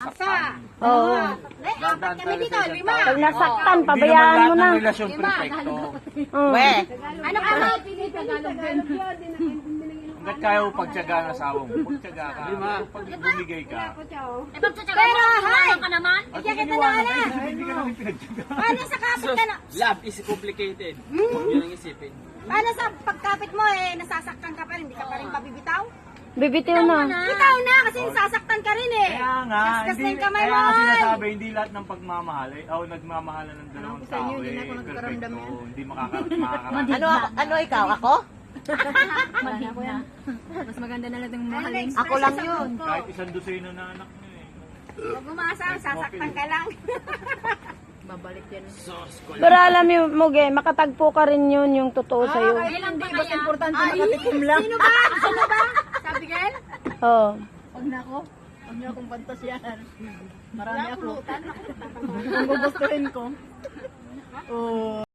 Asa. Oo. Apat kami dito, 5. Pag nasaktan, Hindi naman pabayaan lahat mo na. ng relasyon perfecto. Oo. Ano ka ba? Tagalog din. Hanggat kaya mo pagtyaga ng asawa mo, pagtyaga ka. Pag bumigay ka. Pero, hay! ka naman. At Hindi kita iniwanan naala. ka, hindi ka namin pinagtyaga. Paano sa kapit ka na? Love is complicated. Huwag yun ang isipin. Paano sa pagkapit mo nasasaktan ka pa rin, hindi ka pa rin pabibitaw? Bibitiw na. Bitaw na kasi nasasaktan ka rin eh. Kaya nga, Kaskas na yung kamay kaya mo. nga Ay. sinasabi, hindi lahat ng pagmamahal, nagmamahalan ng dalawang tao, perfecto. Hindi makaka... Ano ikaw? Ako? Mas maganda na lang yung mahalin. Ako lang yun. Kahit isang dosino na anak niya eh. Huwag umasa, sasaktan ka lang. Babalik yan. Pero alam mo, Ge, makatagpo ka rin yun yung totoo sa'yo. Kailan ba kaya? Importante makatikim lang. Sino ba? Sino ba? Sabi girl? Oo. Huwag na ako. Huwag niyo akong pantasyahan. Marami ako. Ang gugustuhin ko. Oh.